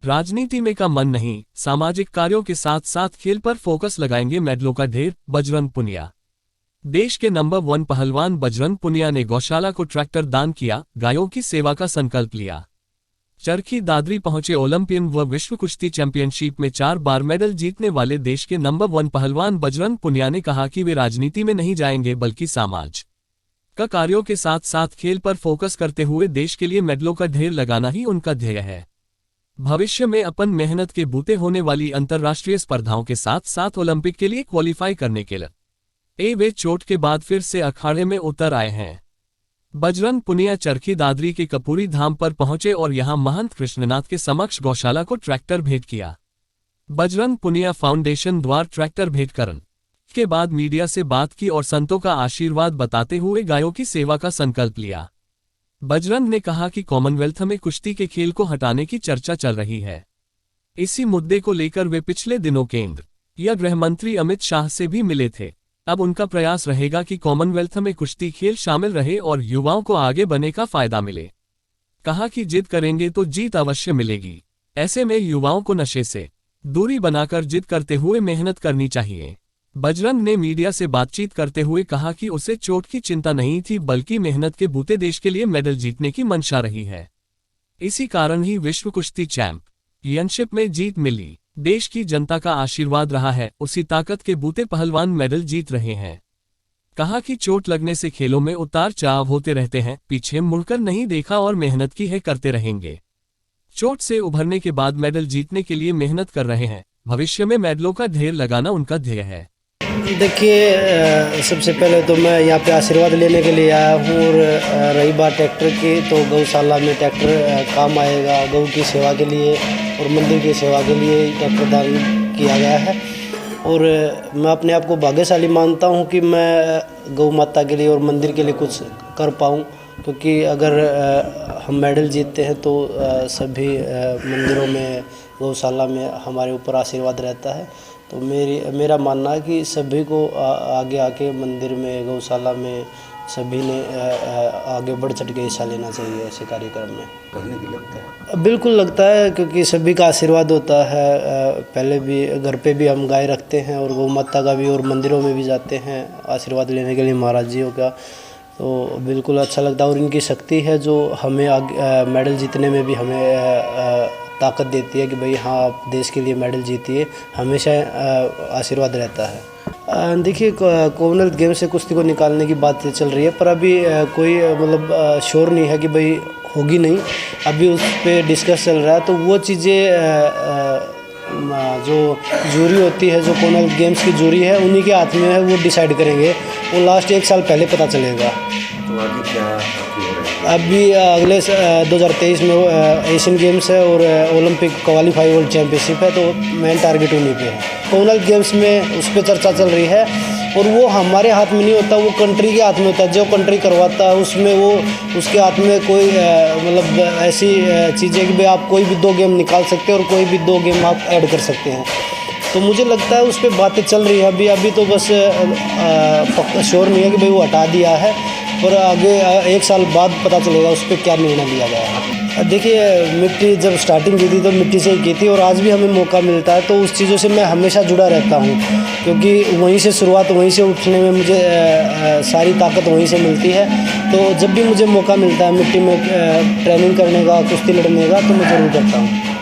राजनीति में का मन नहीं, सामाजिक कार्यों के साथ साथ खेल पर फोकस लगाएंगे, मेडलों का ढेर, बजरंग पुनिया। देश के नंबर 1 पहलवान बजरंग पुनिया ने गौशाला को ट्रैक्टर दान किया, गायों की सेवा का संकल्प लिया। चरखी दादरी पहुंचे ओलंपियन व विश्व कुश्ती चैंपियनशिप में 4 बार मेडल जीतने वाले देश के नंबर 1 पहलवान बजरंग पुनिया ने कहा कि वे राजनीति में नहीं जाएंगे बल्कि समाज का कार्यों के साथ साथ खेल पर फोकस करते हुए देश के लिए मेडलों का ढेर लगाना ही उनका ध्येय है। भविष्य में अपन मेहनत के बूते होने वाली अंतर्राष्ट्रीय स्पर्धाओं के साथ साथ ओलंपिक के लिए क्वालिफाई करने के लिए वे चोट के बाद फिर से अखाड़े में उतर आए हैं। बजरंग पुनिया चरखी दादरी के कपूरी धाम पर पहुंचे और यहां महंत कृष्णनाथ के समक्ष गौशाला को ट्रैक्टर भेंट किया। बजरंग पुनिया फाउंडेशन द्वारा ट्रैक्टर भेंट करने के बाद मीडिया से बात की और संतों का आशीर्वाद बताते हुए गायों की सेवा का संकल्प लिया। बजरंग ने कहा कि कॉमनवेल्थ में कुश्ती के खेल को हटाने की चर्चा चल रही है। इसी मुद्दे को लेकर वे पिछले दिनों केंद्र या गृह मंत्री अमित शाह से भी मिले थे। अब उनका प्रयास रहेगा कि कॉमनवेल्थ में कुश्ती खेल शामिल रहे और युवाओं को आगे बढ़ने का फायदा मिले। कहा कि जिद करेंगे तो जीत अवश्य मिलेगी। ऐसे में युवाओं को नशे से दूरी बनाकर जिद करते हुए मेहनत करनी चाहिए। बजरंग ने मीडिया से बातचीत करते हुए कहा कि उसे चोट की चिंता नहीं थी बल्कि मेहनत के बूते देश के लिए मेडल जीतने की मंशा रही है। इसी कारण ही विश्व कुश्ती चैंपियनशिप में जीत मिली। देश की जनता का आशीर्वाद रहा है, उसी ताकत के बूते पहलवान मेडल जीत रहे हैं। कहा कि चोट लगने से खेलों में उतार चढ़ाव होते रहते हैं, पीछे मुड़कर नहीं देखा और मेहनत की है करते रहेंगे। चोट से उभरने के बाद मेडल जीतने के लिए मेहनत कर रहे हैं। भविष्य में मेडलों का ढेर लगाना उनका ध्येय है। देखिए, सबसे पहले तो मैं यहाँ पे आशीर्वाद लेने के लिए आया हूँ और रही बात ट्रैक्टर की, तो गौशाला में ट्रैक्टर काम आएगा। गौ की सेवा के लिए और मंदिर की सेवा के लिए ट्रैक्टर दान किया गया है और मैं अपने आप को भाग्यशाली मानता हूँ कि मैं गौ माता के लिए और मंदिर के लिए कुछ कर पाऊँ, क्योंकि अगर हम मेडल जीतते हैं तो सभी मंदिरों में, गौशाला में हमारे ऊपर आशीर्वाद रहता है। तो मेरा मानना है कि सभी को आगे आके मंदिर में, गौशाला में सभी ने आगे बढ़ चढ़ के हिस्सा लेना चाहिए ऐसे कार्यक्रम में। करने की लगता है? बिल्कुल लगता है, क्योंकि सभी का आशीर्वाद होता है। पहले भी घर पे भी हम गाय रखते हैं और गौ माता का भी, और मंदिरों में भी जाते हैं आशीर्वाद लेने के लिए महाराज जियों का। तो बिल्कुल अच्छा लगता है और इनकी शक्ति है जो हमें आगे मेडल जीतने में भी हमें ताकत देती है कि भाई हाँ, आप देश के लिए मेडल जीतिए। हमेशा आशीर्वाद रहता है। देखिए, कॉमनवेल्थ गेम से कुश्ती को निकालने की बात चल रही है, पर अभी कोई मतलब श्योर नहीं है कि भाई होगी नहीं। अभी उस पर डिस्कस चल रहा है। तो वो चीज़ें जो जूरी होती है, जो कॉमनवेल्थ गेम्स की जूरी है, उन्हीं के हाथ में है, वो डिसाइड करेंगे। वो लास्ट 1 साल पहले पता चलेगा। तो आगे क्या अभी अगले 2023 में एशियन गेम्स है और ओलंपिक क्वालिफाई वर्ल्ड चैंपियनशिप है, तो मेन टारगेट उन्हीं पे है। कॉमनवेल्थ गेम्स में उस पर चर्चा चल रही है और वो हमारे हाथ में नहीं होता, वो कंट्री के हाथ में होता है। जो कंट्री करवाता है उसमें वो, उसके हाथ में कोई मतलब ऐसी चीज़ें कि भाई आप कोई भी 2 गेम निकाल सकते हैं और कोई भी 2 गेम आप ऐड कर सकते हैं। तो मुझे लगता है उस पर बातें चल रही है। अभी तो बस श्योर नहीं है कि भाई वो हटा दिया है, पर आगे 1 साल बाद पता चलेगा उस पर क्या निर्णय लिया गया है। देखिए, मिट्टी जब स्टार्टिंग की थी तो मिट्टी से ही की थी और आज भी हमें मौका मिलता है, तो उस चीज़ों से मैं हमेशा जुड़ा रहता हूँ, क्योंकि वहीं से शुरुआत, वहीं से उठने में मुझे सारी ताकत वहीं से मिलती है। तो जब भी मुझे मौका मिलता है मिट्टी में ट्रेनिंग करने का, कुश्ती लड़ने का, तो मैं ज़रूर करता हूँ।